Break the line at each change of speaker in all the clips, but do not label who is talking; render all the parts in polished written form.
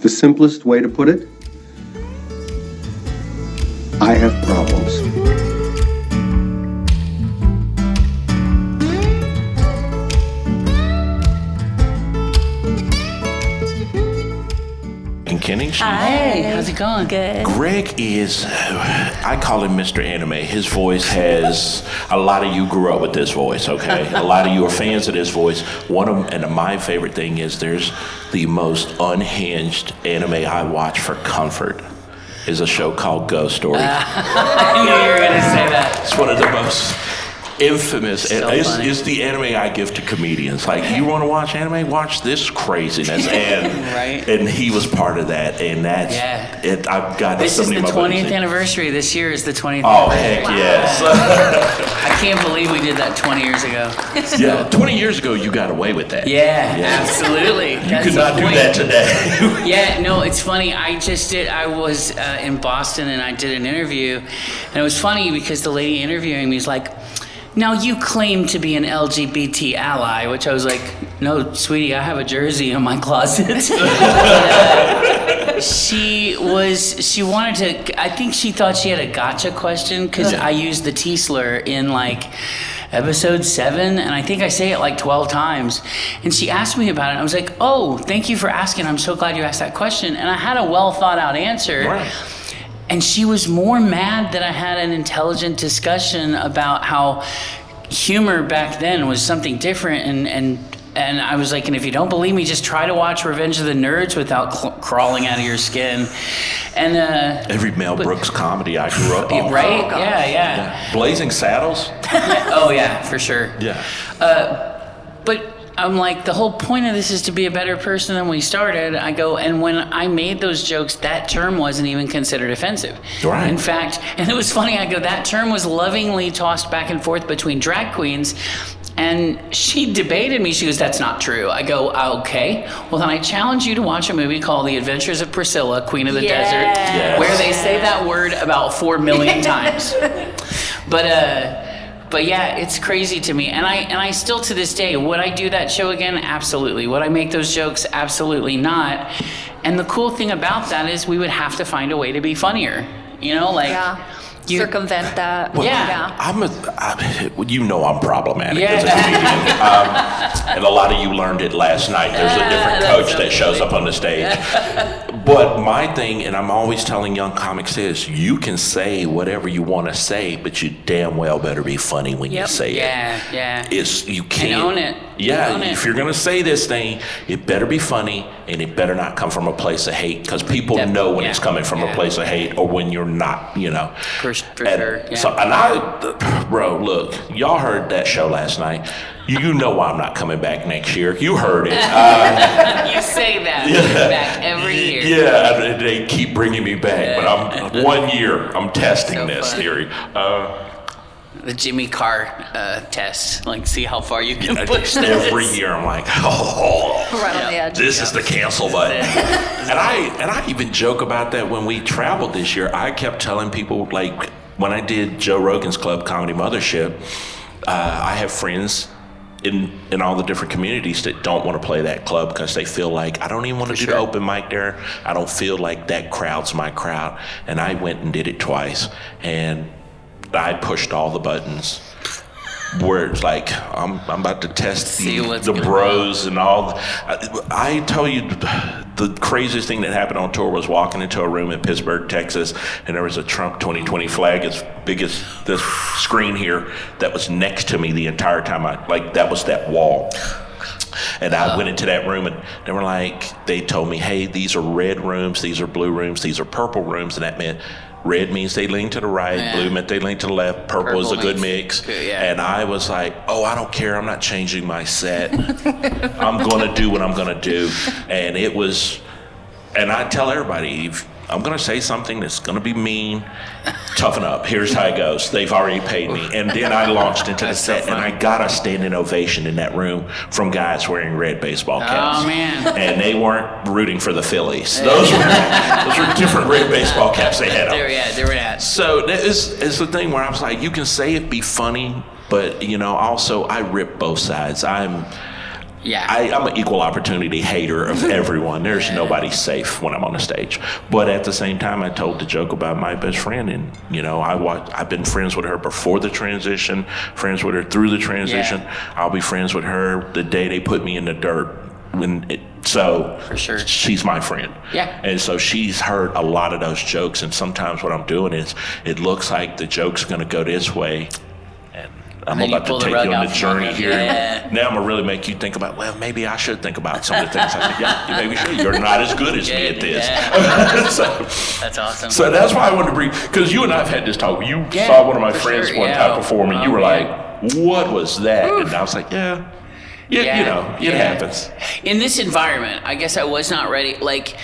The simplest way to put it, I have problems.
Koenning.
Hi, how's it going?
Good.
Greg is, I call him Mr. Anime. His voice has, a lot of you grew up with this voice, okay? A lot of you are fans of this voice. One of them, and my favorite thing is there's the most unhinged anime I watch for comfort is a show called Ghost Story.
I knew you were going to say that.
It's one of the most infamous.
So
It's the anime I give to comedians. Like, you want to watch anime? Watch this craziness. And
Right.
and he was part of that. And that's it. I've got
This is
somebody
the
in my buddies
20th
say,
anniversary. This year is the 20th
oh,
anniversary.
heck yes.
I can't believe we did that 20 years ago.
Yeah, 20 years ago, you got away with that.
Yeah, absolutely.
You could not do that today.
Yeah, no, it's funny. I was in Boston and I did an interview. And it was funny because the lady interviewing me was like, now you claim to be an LGBT ally, which I was like, no, sweetie, I have a jersey in my closet. She wanted to, I think she thought she had a gotcha question because I used the T slur in like episode 7, and I think I say it like 12 times. And she asked me about it, and I was like, oh, thank you for asking. I'm so glad you asked that question. And I had a well thought out answer.
Right.
And she was more mad that I had an intelligent discussion about how humor back then was something different. And I was like, and if you don't believe me, just try to watch Revenge of the Nerds without crawling out of your skin. And
Every Mel Brooks comedy I grew up on.
right? Yeah.
Blazing Saddles?
Oh, yeah, for sure.
Yeah.
But I'm like, the whole point of this is to be a better person than we started. I go, and when I made those jokes, that term wasn't even considered offensive.
Right.
In fact, and it was funny, I go, that term was lovingly tossed back and forth between drag queens. And she debated me. She goes, that's not true. I go, okay. Well, then I challenge you to watch a movie called The Adventures of Priscilla, Queen of the Desert, where they say that word about 4 million times. But yeah, it's crazy to me. And I still to this day, would I do that show again? Absolutely. Would I make those jokes? Absolutely not. And the cool thing about that is we would have to find a way to be funnier. You know, like
circumvent that.
Well,
Yeah.
I'm problematic
Yeah.
as a comedian. And a lot of you learned it last night. There's a different coach that shows up on the stage. But my thing, and I'm always telling young comics this, you can say whatever you want to say, but you damn well better be funny when you say it.
Yeah.
You can't.
And own it.
Yeah,
Own it.
if you're going to say this thing, it better be funny, and it better not come from a place of hate, because people know when it's coming from a place of hate or when you're not,
For sure, yeah.
So, bro, look, y'all heard that show last night. You know why I'm not coming back next year. You heard it.
You say that. Back every year.
Yeah, they keep bringing me back, but I'm 1 year. I'm testing
So
this
fun.
theory.
The Jimmy Carr test, like see how far you can push this.
Every year I'm like,
Right on the edge.
this is the cancel button. And I even joke about that when we traveled this year. I kept telling people, like, when I did Joe Rogan's Club Comedy Mothership, I have friends in all the different communities that don't want to play that club because they feel like, I don't even want to do the open mic there. I don't feel like that crowd's my crowd. And I went and did it twice. And I pushed all the buttons where it's like, I'm about to test the bros and all. I tell you, the craziest thing that happened on tour was walking into a room in Pittsburgh, Texas, and there was a Trump 2020 flag as big as this screen here that was next to me the entire time. That was that wall. And I went into that room, and they told me, hey, these are red rooms, these are blue rooms, these are purple rooms, and that meant red means they lean to the right, blue meant they lean to the left, purple is a good mix. And I was like, oh, I don't care, I'm not changing my set. I'm going to do what I'm going to do. And I tell everybody, if I'm going to say something that's going to be mean, toughen up. Here's how it goes. They've already paid me. And then I launched into the set, and I got a standing ovation in that room from guys wearing red baseball caps.
Oh, man.
And they weren't rooting for the Phillies. Those were different red baseball caps they had on.
They were at.
So it's the thing where I was like, you can say it, be funny, but, also I rip both sides.
Yeah.
I'm an equal opportunity hater of everyone. There's nobody safe when I'm on the stage. But at the same time, I told the joke about my best friend, and I've been friends with her before the transition, friends with her through the transition.
Yeah.
I'll be friends with her the day they put me in the dirt. So
For sure.
she's my friend.
Yeah.
And so she's heard a lot of those jokes, and sometimes what I'm doing is it looks like the joke's going to go this way, and I'm
then you
about to
pull the
take
rug
you on
out
the
from
journey
under.
here.
Yeah.
Now I'm going to really make you think about, well, maybe I should think about some of the things. I said, yeah, maybe you should. You're not as good as me at this.
Yeah.
so,
That's awesome.
so that's why I wanted to bring, because you and I have had this talk. You
Yeah,
saw one of my
for
friends
sure,
one
yeah.
time perform, and you
Oh,
were
man.
like, what was that? And I was like, yeah. It happens.
In this environment, I guess I was not ready. Like,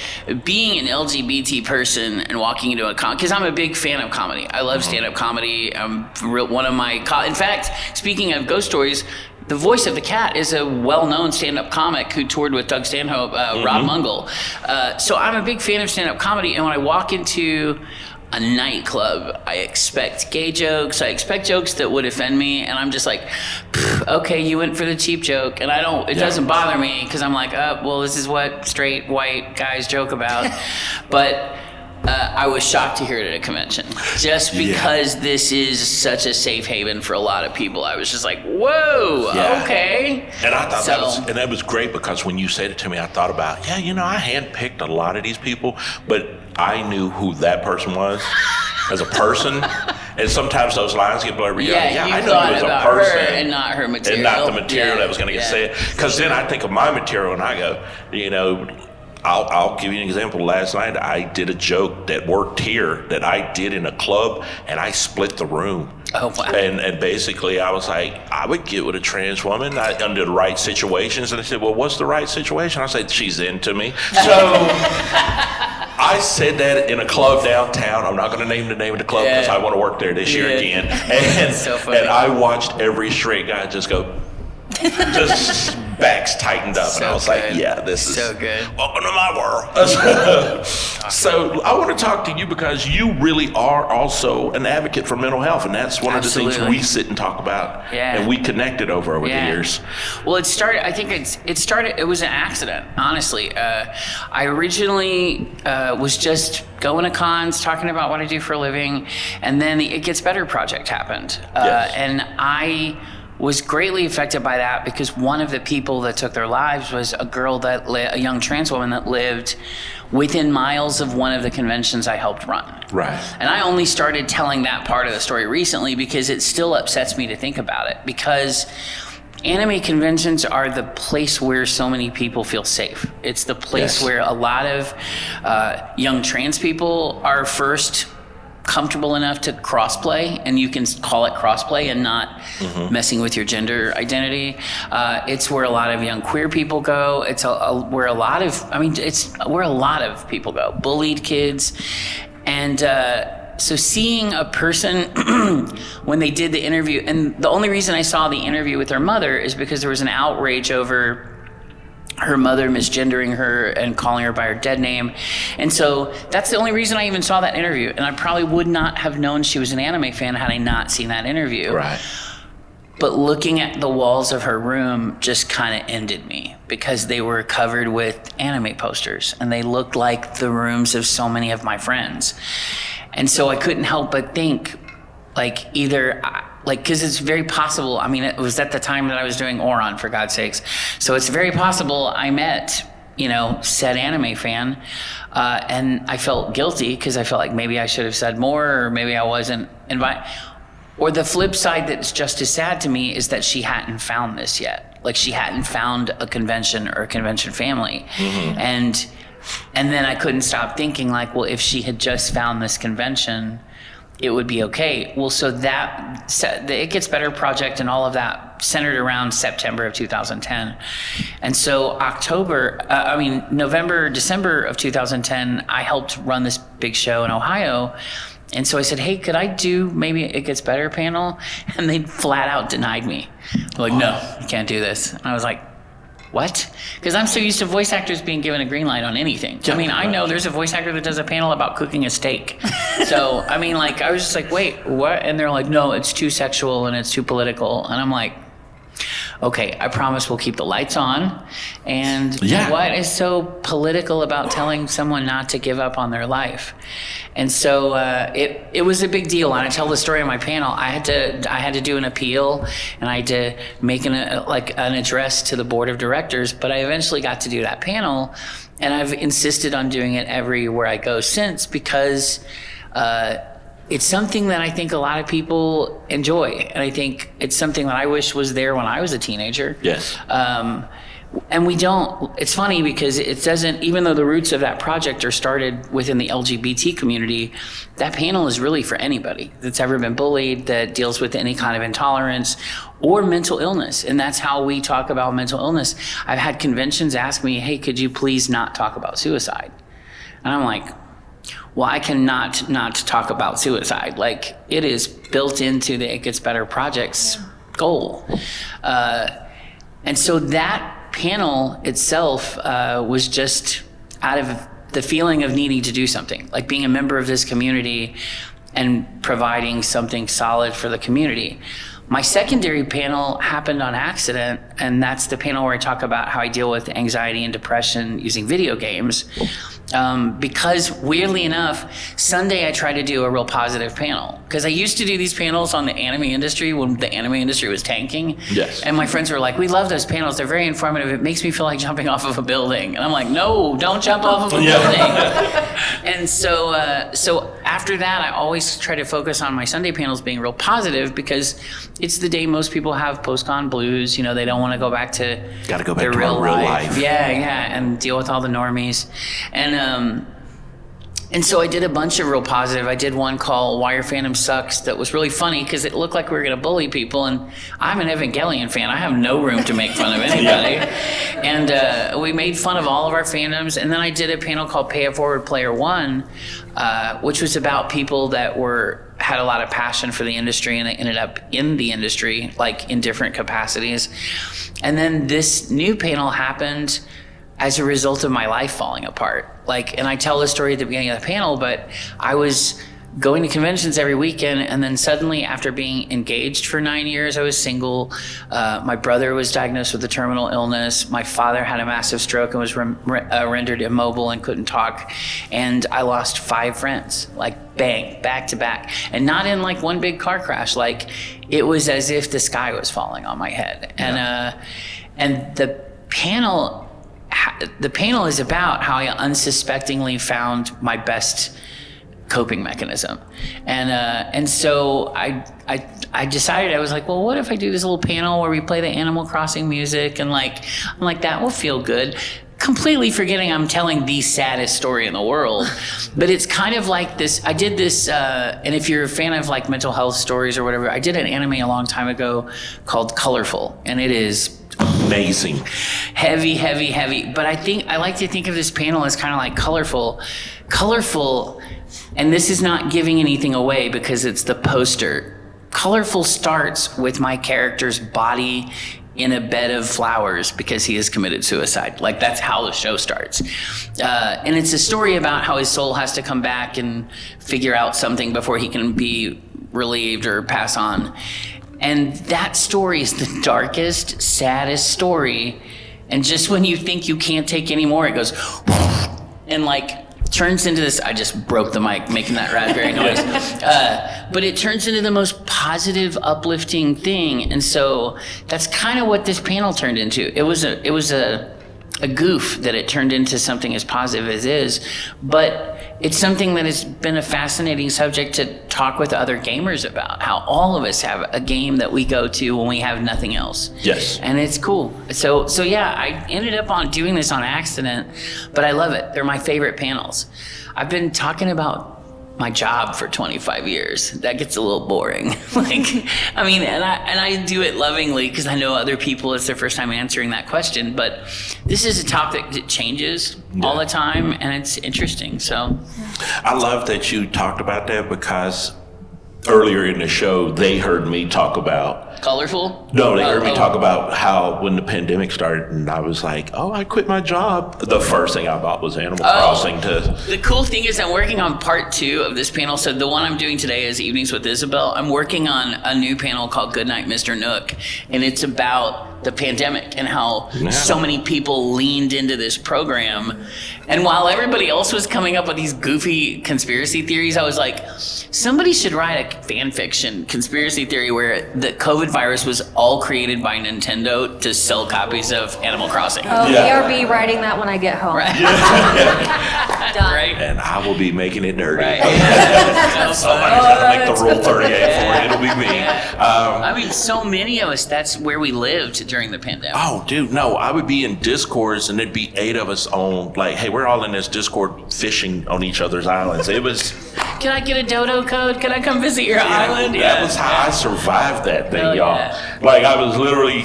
being an LGBT person and walking into a because I'm a big fan of comedy. I love stand-up comedy. One of my in fact, speaking of ghost stories, the voice of the cat is a well-known stand-up comic who toured with Doug Stanhope, Rob Mungle. So I'm a big fan of stand-up comedy, and when I walk into a nightclub, I expect gay jokes. I expect jokes that would offend me, and I'm just like, okay, you went for the cheap joke, and it doesn't bother me because I'm like, well, this is what straight white guys joke about. But I was shocked to hear it at a convention, just because this is such a safe haven for a lot of people. I was just like, whoa, okay.
And I thought that was great, because when you said it to me, I thought about, I handpicked a lot of these people, but I knew who that person was as a person. And sometimes those lines get blurred.
You
I knew
thought
he was
about
a person,
her and not her material.
and not the material that was going to get said. Because then I think of my material and I go, I'll give you an example. Last night I did a joke that worked here that I did in a club, and I split the room.
Oh, wow.
And basically I was like, I would get with a trans woman under the right situations. And they said, well, what's the right situation? I said, she's into me. So I said that in a club downtown. I'm not going to name the name of the club because I want to work there this year again. And,
so funny.
and I watched every straight guy just go, just backs tightened up, and I was like, this is
so good.
Welcome to my world. So I want to talk to you because you really are also an advocate for mental health, and that's one of the things we sit and talk about, and we connected over the years.
Well, it started, I think it was an accident, honestly. I originally was just going to cons, talking about what I do for a living, and then the It Gets Better project happened. And I was greatly affected by that because one of the people that took their lives was a young trans woman that lived within miles of one of the conventions I helped run.
Right.
And I only started telling that part of the story recently because it still upsets me to think about it, because anime conventions are the place where so many people feel safe. It's the place where a lot of young trans people are first comfortable enough to crossplay, and you can call it crossplay and not messing with your gender identity. It's where a lot of young queer people go. It's where a lot of people go. Bullied kids, and so seeing a person when they did the interview, and the only reason I saw the interview with her mother is because there was an outrage over her mother misgendering her and calling her by her dead name. And so that's the only reason I even saw that interview. And I probably would not have known she was an anime fan had I not seen that interview.
Right.
But looking at the walls of her room just kind of ended me, because they were covered with anime posters and they looked like the rooms of so many of my friends. And so I couldn't help but think, because it's very possible, it was at the time that I was doing Oron, for God's sakes. So it's very possible I met, said anime fan, and I felt guilty because I felt like maybe I should have said more, or maybe I wasn't invited. Or the flip side that's just as sad to me is that she hadn't found this yet. Like, she hadn't found a convention or a convention family. And then I couldn't stop thinking, well, if she had just found this convention, it would be okay. Well, so the It Gets Better project and all of that centered around September of 2010. And so November, December of 2010, I helped run this big show in Ohio. And so I said, hey, could I do maybe It Gets Better panel? And they flat out denied me. They're like, no, you can't do this. And I was like, what? Because I'm so used to voice actors being given a green light on anything. I know there's a voice actor that does a panel about cooking a steak. So, I was just like, wait, what? And they're like, no, it's too sexual and it's too political. And I'm like, okay, I promise we'll keep the lights on. And
Yeah.
what is so political about telling someone not to give up on their life? And so it was a big deal. And I tell the story on my panel. I had to do an appeal, and I had to make an address to the board of directors. But I eventually got to do that panel, and I've insisted on doing it everywhere I go since, because it's something that I think a lot of people enjoy, and I think it's something that I wish was there when I was a teenager.
Yes.
And we don't. It's funny because it doesn't, even though the roots of that project are started within the LGBT community, that panel is really for anybody that's ever been bullied, that deals with any kind of intolerance or mental illness. And that's how we talk about mental illness. I've had conventions ask me, hey, could you please not talk about suicide? And I'm like, well, I cannot not talk about suicide. Like, it is built into the It Gets Better project's goal. And so that panel itself was just out of the feeling of needing to do something, like being a member of this community and providing something solid for the community. My secondary panel happened on accident, and that's the panel where I talk about how I deal with anxiety and depression using video games. Because weirdly enough, Sunday I tried to do a real positive panel, because I used to do these panels on the anime industry when the anime industry was tanking.
Yes.
And my friends were like, we love those panels. They're very informative. It makes me feel like jumping off of a building. And I'm like, no, don't jump off of a building. And so after that, I always try to focus on my Sunday panels being real positive, because it's the day most people have post-con blues. You know, they don't want to go back to
Gotta go back
their
to
real
our real
life.
life.
Yeah, and deal with all the normies. And so I did a bunch of real positive. I did one called Why Your Fandom Sucks that was really funny, because it looked like we were going to bully people. And I'm an Evangelion fan. I have no room to make fun of anybody. And we made fun of all of our fandoms. And then I did a panel called Pay It Forward Player One, which was about people that had a lot of passion for the industry, and they ended up in the industry, like in different capacities. And then this new panel happened as a result of my life falling apart. And I tell this story at the beginning of the panel, but I was going to conventions every weekend, and then suddenly, after being engaged for 9 years, I was single. My brother was diagnosed with a terminal illness. My father had a massive stroke and was rendered immobile and couldn't talk. And I lost 5 friends, bang, back to back. And not in one big car crash. It was as if the sky was falling on my head. Yeah. And the panel is about how I unsuspectingly found my best coping mechanism. And so I decided, I was like, well, what if I do this little panel where we play the Animal Crossing music, and I'm like, that will feel good. Completely forgetting I'm telling the saddest story in the world. But it's kind of like this. I did this, and if you're a fan of mental health stories or whatever, I did an anime a long time ago called Colorful, and it is
amazing.
Heavy. But I like to think of this panel as kind of like colorful, and this is not giving anything away because it's the poster. Colorful starts with my character's body in a bed of flowers because he has committed suicide. That's how the show starts. And it's a story about how his soul has to come back and figure out something before he can be relieved or pass on. And that story is the darkest, saddest story. And just when you think you can't take any more, it goes and turns into this. I just broke the mic making that raspberry noise. But it turns into the most positive, uplifting thing. And so that's kind of what this panel turned into. It was a goof that it turned into something as positive as is, but it's something that has been a fascinating subject to talk with other gamers about, how all of us have a game that we go to when we have nothing else.
Yes.
And it's cool. So yeah, I ended up on doing this on accident, but I love it. They're my favorite panels. I've been talking about my job for 25 years. That gets a little boring. And I do it lovingly because I know other people, it's their first time answering that question, but this is a topic that changes all the time, and it's interesting, so.
I love that you talked about that, because earlier in the show, they heard me talk about...
Colorful?
No, they heard me talk about how when the pandemic started, and I was like, I quit my job. The first thing I bought was Animal Crossing. The
cool thing is I'm working on part 2 of this panel. So the one I'm doing today is Evenings with Isabel. I'm working on a new panel called Goodnight, Mr. Nook. And it's about the pandemic and how so many people leaned into this program. And while everybody else was coming up with these goofy conspiracy theories, I was like, somebody should write a fan fiction conspiracy theory where the COVID virus was all created by Nintendo to sell copies of Animal Crossing.
Oh, BRB writing that when I get home.
Right.
Done.
Right.
And I will be making it dirty.
Right.
Somebody's got to make the Rule 38 for it. It'll be me.
I mean, so many of us, that's where we lived during the pandemic.
Oh, dude, no. I would be in Discords and there'd be 8 of us on, like, hey, we're all in this Discord fishing on each other's islands. It was...
Can I get a dodo code? Can I come visit your island?
That was how I survived that thing, y'all.
Yeah.
Like, I was literally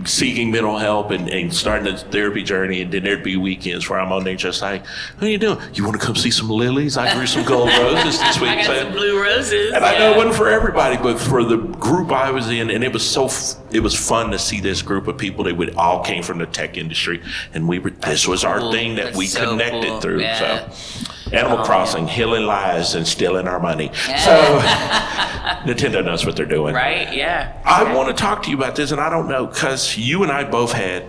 seeking mental help and starting a therapy journey, and then there'd be weekends where I'm on there just like, what are you doing? You want to come see some lilies? I grew some gold roses this week.
I got some blue roses.
And I know it wasn't for everybody, but for the group I was in, and it was it was fun to see this group of people. They all came from the tech industry, and this was our thing that
That's
we
so
connected
cool.
through.
Yeah.
So, Animal Crossing, healing lives and stealing our money. So, Nintendo knows what they're doing.
Right? Yeah.
I want to talk to you about this, and I don't know, because you and I both had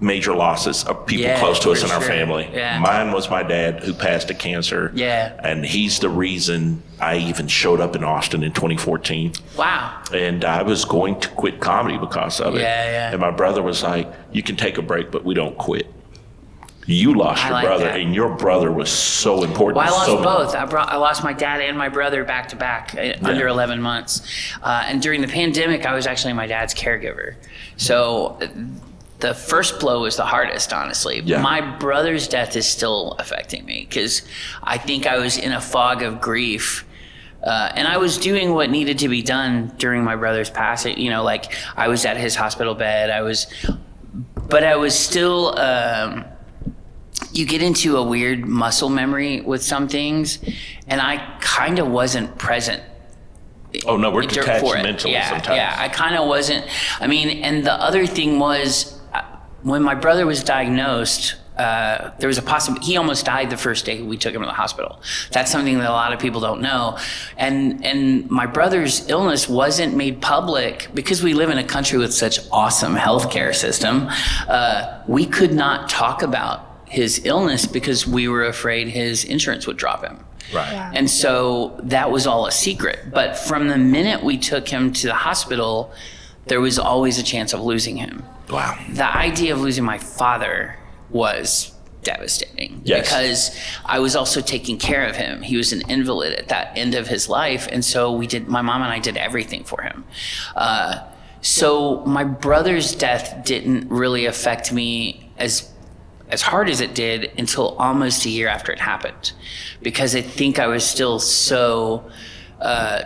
major losses of people close to us
for
in our
sure.
family.
Yeah.
Mine was my dad, who passed of cancer.
Yeah.
And he's the reason I even showed up in Austin in 2014.
Wow.
And I was going to quit comedy because of it.
Yeah.
And my brother was like, you can take a break, but we don't quit. You lost your
like
brother,
that.
and your brother was so important.
Well, I lost
so
both. I lost my dad and my brother back to back under 11 months. And during the pandemic, I was actually my dad's caregiver. So the first blow was the hardest, honestly.
Yeah.
My brother's death is still affecting me because I think I was in a fog of grief. And I was doing what needed to be done during my brother's passing. You know, like I was at his hospital bed. But I was still... you get into a weird muscle memory with some things, and I kind of wasn't present.
Oh, no, we're detached
for it.
mentally
Yeah,
sometimes.
yeah, I kind of wasn't. I mean, and the other thing was, when my brother was diagnosed, there was a possibility, he almost died the first day we took him to the hospital. That's something that a lot of people don't know. And my brother's illness wasn't made public because we live in a country with such awesome healthcare system. We could not talk about his illness because we were afraid his insurance would drop him.
Right.
Yeah.
And so that was all a secret. But from the minute we took him to the hospital, there was always a chance of losing him.
Wow.
The idea of losing my father was devastating.
Yes.
Because I was also taking care of him. He was an invalid at that end of his life. And so my mom and I did everything for him. So my brother's death didn't really affect me as hard as it did until almost a year after it happened, because I think I was still so I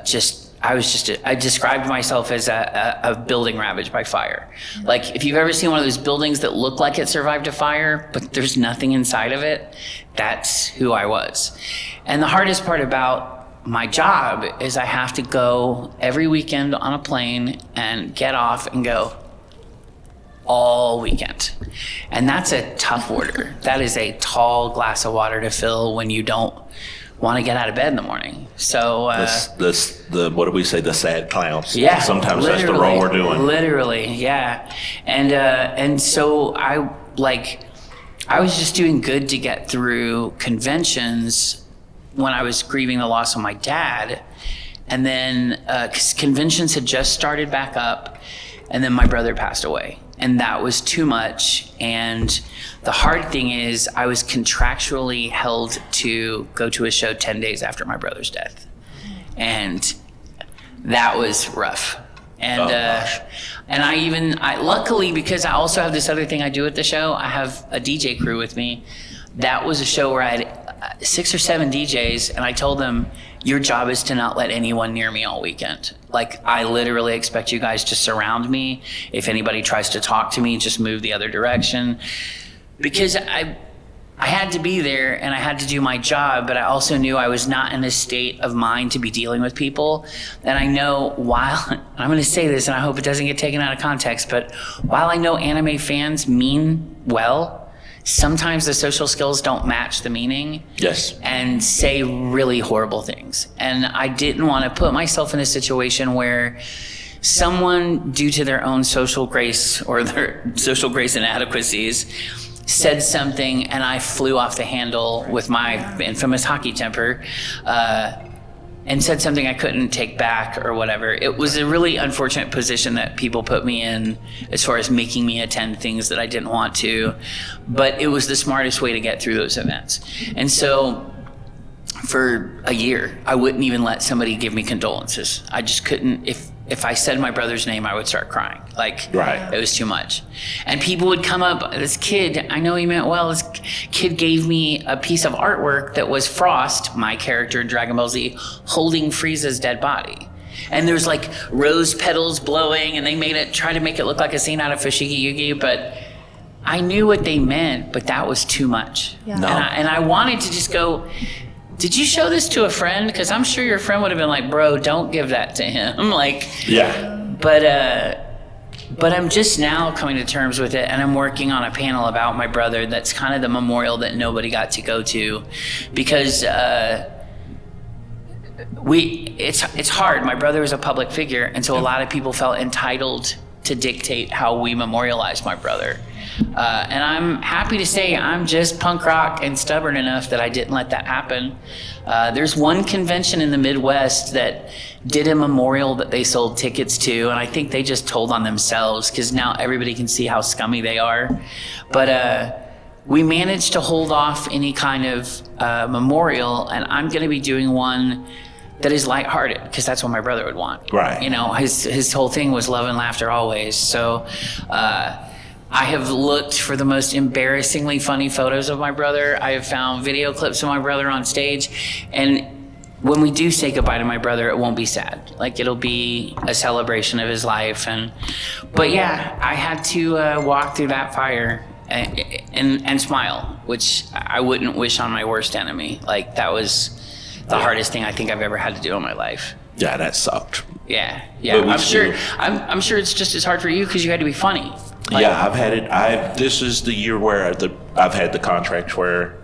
described myself as a building ravaged by fire. Like if you've ever seen one of those buildings that look like it survived a fire, but there's nothing inside of it, that's who I was. And the hardest part about my job is I have to go every weekend on a plane and get off and go all weekend. And that's a tough order. That is a tall glass of water to fill when you don't want to get out of bed in the morning. So
the what do we say? The sad clowns.
yeah,
Sometimes that's the role we're doing.
Literally, yeah. And so I was just doing good to get through conventions when I was grieving the loss of my dad. And then 'cause conventions had just started back up, and then my brother passed away. And that was too much. And the hard thing is I was contractually held to go to a show 10 days after my brother's death. And that was rough. And and I luckily, because I also have this other thing I do at the show, I have a DJ crew with me. That was a show where I had 6 or 7 DJs, and I told them, your job is to not let anyone near me all weekend. Like, I literally expect you guys to surround me. If anybody tries to talk to me, just move the other direction. Because I had to be there and I had to do my job, but I also knew I was not in a state of mind to be dealing with people. And I know I'm going to say this and I hope it doesn't get taken out of context, but while I know anime fans mean well, sometimes the social skills don't match the meaning.
Yes.
And say really horrible things. And I didn't want to put myself in a situation where someone, due to their own social grace or their social grace inadequacies, said something and I flew off the handle with my infamous hockey temper, and said something I couldn't take back or whatever. It was a really unfortunate position that people put me in as far as making me attend things that I didn't want to, but it was the smartest way to get through those events. And so for a year, I wouldn't even let somebody give me condolences. I just couldn't. If I said my brother's name, I would start crying. It was too much. And people would come up, this kid, I know he meant well, this kid gave me a piece of artwork that was Frost, my character in Dragon Ball Z, holding Frieza's dead body. And there's like rose petals blowing, and they try to make it look like a scene out of Fushigi Yugi, but I knew what they meant, but that was too much.
Yeah.
No.
And I wanted to just go, did you show this to a friend? Because I'm sure your friend would have been like, bro, don't give that to him. But I'm just now coming to terms with it, and I'm working on a panel about my brother that's kind of the memorial that nobody got to go to, because it's hard. My brother is a public figure, and so a lot of people felt entitled to dictate how we memorialize my brother. And I'm happy to say I'm just punk rock and stubborn enough that I didn't let that happen. There's one convention in the Midwest that did a memorial that they sold tickets to, and I think they just told on themselves because now everybody can see how scummy they are. But we managed to hold off any kind of memorial, and I'm going to be doing one that is lighthearted, because that's what my brother would want.
Right.
You know, his whole thing was love and laughter always. So I have looked for the most embarrassingly funny photos of my brother. I have found video clips of my brother on stage. And when we do say goodbye to my brother, it won't be sad. Like, it'll be a celebration of his life. But yeah, I had to walk through that fire and smile, which I wouldn't wish on my worst enemy. Like, that was the hardest thing I think I've ever had to do in my life.
Yeah, that sucked.
Yeah.
But
I'm sure it's just as hard for you because you had to be funny. Like,
yeah, I've had it. This is the year where I've had the contracts where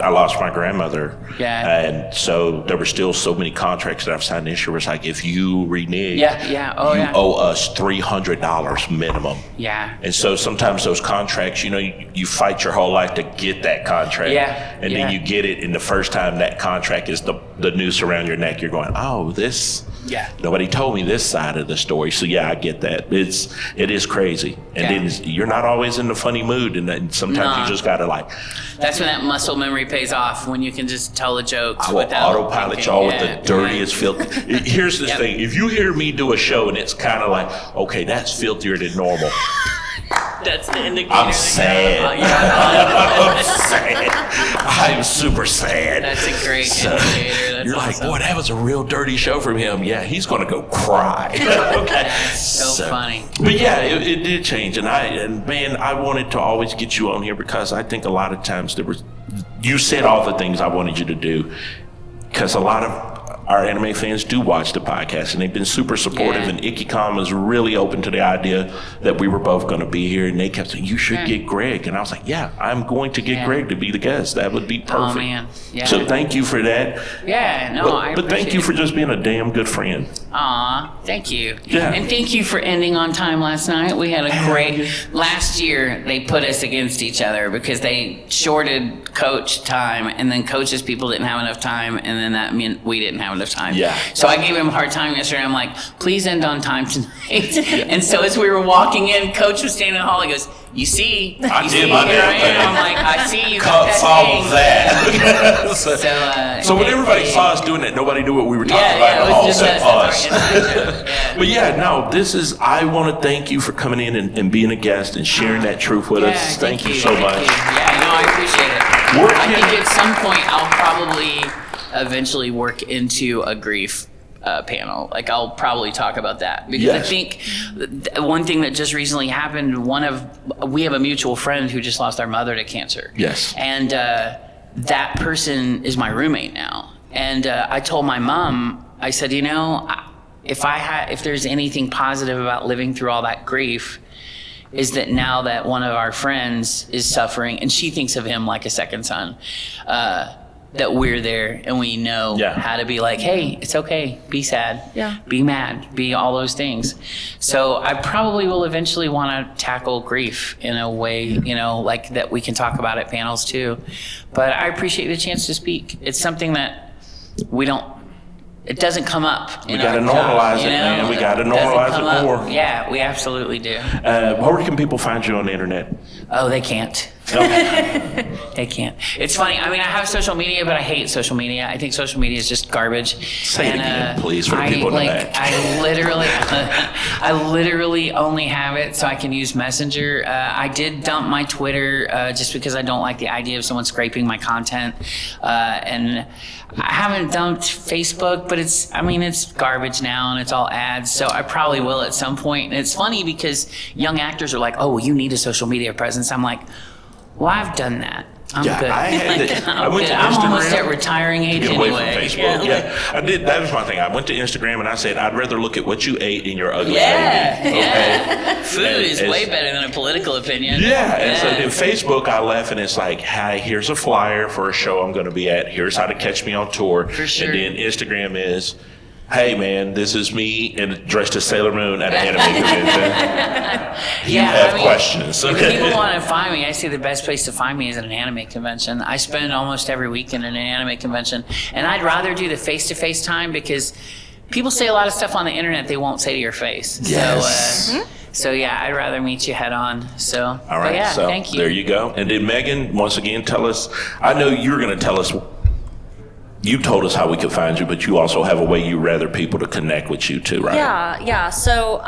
I lost my grandmother.
Yeah.
And so there were still so many contracts that I've signed this year where it's like, if you renege,
you
owe us $300 minimum.
Yeah.
And so sometimes those contracts, you fight your whole life to get that contract.
Yeah.
And then you get it, and the first time that contract is the noose around your neck, you're going, oh, this.
Yeah.
Nobody told me this side of the story. So yeah, I get that. It is crazy. And then you're not always in the funny mood, and sometimes you just gotta
That's when that muscle memory pays off, when you can just tell the jokes
I will
without
autopilot
thinking.
y'all with the dirtiest filth. Here's the
Yep.
thing. If you hear me do a show and it's kind of like, okay, that's filthier than normal.
That's the indicator.
I'm sad. I'm sad. I'm super sad.
That's a great indicator. That's
You're
awesome.
like, boy, that was a real dirty show from him. Yeah, he's going to go cry. Okay.
That's so funny.
But yeah, it did change. And man, I wanted to always get you on here because I think a lot of times you said all the things I wanted you to do, because a lot of our anime fans do watch the podcast, and they've been super supportive.
Yeah.
And Ikkicon was really open to the idea that we were both going to be here, and they kept saying, you should get Greg. And I was like, yeah, I'm going to get Greg to be the guest. That would be perfect.
Oh, man. Yeah.
So thank you for that.
Yeah, no,
But thank you for just being a damn good friend.
Aw, thank you.
Yeah.
And thank you for ending on time last night. We had a great... Last year, they put us against each other because they shorted Coach time, and then Coach's people didn't have enough time, and then that meant we didn't have enough time.
Yeah.
So I gave him a hard time yesterday. I'm like, please end on time tonight. And so as we were walking in, Coach was standing in the hall. He goes, you see?
I
You
did
see?
my
Here I
damn thing.
am. I'm like, I see you got
Cuts
that
all
thing.
of that. So when everybody saw us doing that, nobody knew what we were talking about in the hall
it was just
except
us.
us.
That's our inside joke.
But yeah, no, I want to thank you for coming in and being a guest and sharing that truth with us. Thank you so much.
Yeah, no, I appreciate it. I think at some point I'll probably eventually work into a grief panel. Like, I'll probably talk about that because I think one thing that just recently happened, we have a mutual friend who just lost their mother to cancer.
Yes.
And that person is my roommate now. And I told my mom, I said, if there's anything positive about living through all that grief, is that now that one of our friends is suffering, and she thinks of him like a second son, that we're there and we know how to be like, hey, it's okay, be sad, be mad, be all those things. So I probably will eventually want to tackle grief in a way, you know, like that we can talk about at panels too. But I appreciate the chance to speak. It's something that it doesn't come up.
We got to normalize it, man. We got to normalize it more.
Yeah, we absolutely do.
Where can people find you on the internet?
Oh, they can't. They can't. It's funny. I mean, I have social media, but I hate social media. I think social media is just garbage.
Say it again, please, for the people in the back.
I literally only have it so I can use Messenger. I did dump my Twitter just because I don't like the idea of someone scraping my content. And I haven't dumped Facebook, but it's garbage now and it's all ads. So I probably will at some point. And it's funny because young actors are like, oh, well, you need a social media presence. I'm like, well, I've done that. I'm good.
I went to Instagram.
I'm almost at retiring age
Get away
anyway.
from Facebook. I did. That was my thing. I went to Instagram and I said, I'd rather look at what you ate in your ugly baby. Okay?
Food is way better than a political opinion.
Yeah. And so then Facebook, I left and it's like, hey, here's a flyer for a show I'm going to be at. Here's how to catch me on tour.
For sure.
And then Instagram is, hey man, this is me dressed as Sailor Moon at an anime convention. You have questions.
If people want to find me, I say the best place to find me is at an anime convention. I spend almost every weekend at an anime convention, and I'd rather do the face-to-face time because people say a lot of stuff on the internet they won't say to your face.
Yes.
So yeah, I'd rather meet you head on. So
all right, so
thank you.
There you go. And then Meagan, once again, tell us. I know you're going to tell us. You told us how we could find you, but you also have a way you rather people to connect with you too, right?
Yeah. So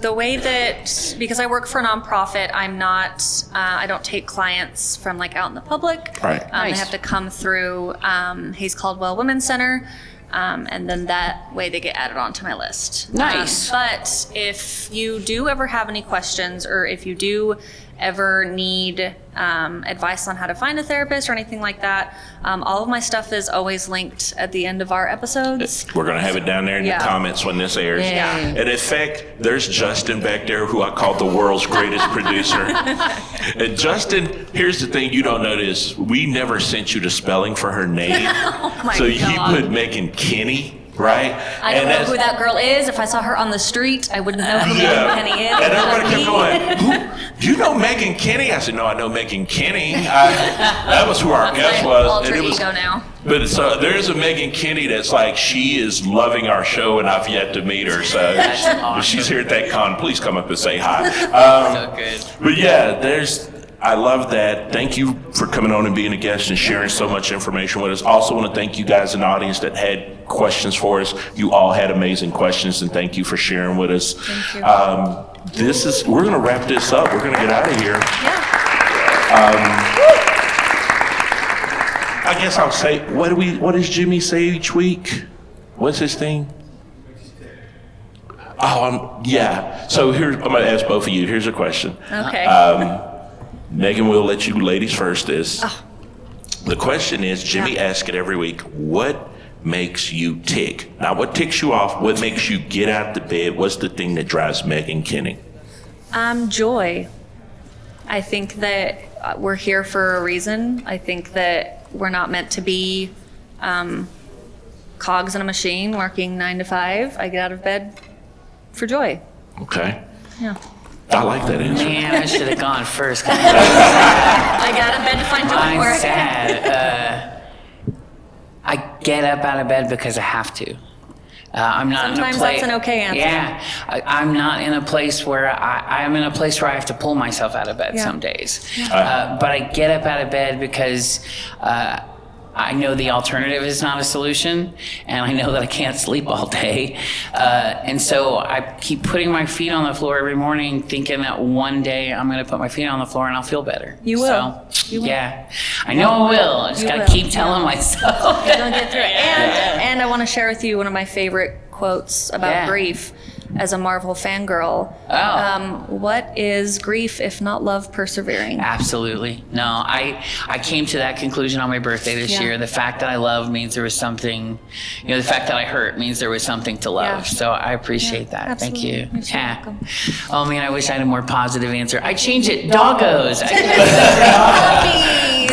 the way that, because I work for a nonprofit, I'm not, I don't take clients from like out in the public.
Right.
They have to come through Hayes Caldwell Women's Center. And then that way they get added onto my list.
Nice.
But if you do ever have any questions, or if you do ever need advice on how to find a therapist or anything like that, all of my stuff is always linked at the end of our episodes.
We're going to have it down there in the comments when this airs.
Yeah.
And in fact, there's Justin back there, who I call the world's greatest producer. And Justin, here's the thing you don't notice. We never sent you the spelling for her name.
Oh my
so
God.
you put Meagan Kinney, right?
I don't know who that girl is. If I saw her on the street, I wouldn't know who Meagan Kenny is.
And everybody kept going, do you know Meagan Kinney? I said, no, I know Meagan Kinney. That was who our guest was.
Alter
And it was
ego now.
But so there's a Meagan Kinney that's like, she is loving our show and I've yet to meet her. So
awesome.
she's here at that con. Please come up and say hi.
So good.
But yeah, I love that. Thank you for coming on and being a guest and sharing so much information with us. Also want to thank you guys in the audience that had questions for us. You all had amazing questions, and thank you for sharing with us.
Thank you.
We're going to wrap this up. We're going to get out of here.
Yeah.
I guess I'll say, what does Jimmy say each week? What's his thing? Yeah. So I'm going to ask both of you. Here's a question.
Okay.
Meagan, we'll let you ladies first. The question is, Jimmy asks it every week, what makes you tick? Not what ticks you off, what makes you get out the bed? What's the thing that drives Meagan Kinney?
Joy. I think that we're here for a reason. I think that we're not meant to be cogs in a machine working 9 to 5. I get out of bed for joy.
Okay.
Yeah.
I like that answer.
Man, I should have gone first.
I got out of bed to find joy.
I'm sad. I get up out of bed because I have to. I'm not
Sometimes
in a place.
that's an okay answer.
Yeah, I'm not in a place where I'm in a place where I have to pull myself out of bed some days. But I get up out of bed because I know the alternative is not a solution, and I know that I can't sleep all day. And so I keep putting my feet on the floor every morning, thinking that one day I'm going to put my feet on the floor and I'll feel better.
You will.
So, yeah, I know I will. I just got to keep telling myself.
You're gonna get through it. And I want to share with you one of my favorite quotes about grief. As a Marvel fangirl, what is grief if not love persevering?
Absolutely. No, I came to that conclusion on my birthday this year. The fact that I love means there was something, the fact that I hurt means there was something to love.
Yeah.
So I appreciate that.
Absolutely.
Thank you.
You're so welcome.
Oh man, I wish I had a more positive answer. I change it. Doggos.
Puppies.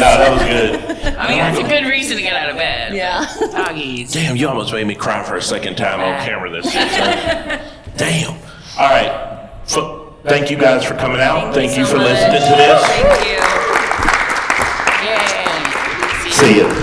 that was good.
I mean, that's a good reason to get out of bed.
Yeah.
Doggies.
Damn, you almost made me cry for a second time on camera this season. Damn. All right. Thank you guys for coming out. Thank you
so
for
much.
listening to this.
Thank you.
Yay.
See ya.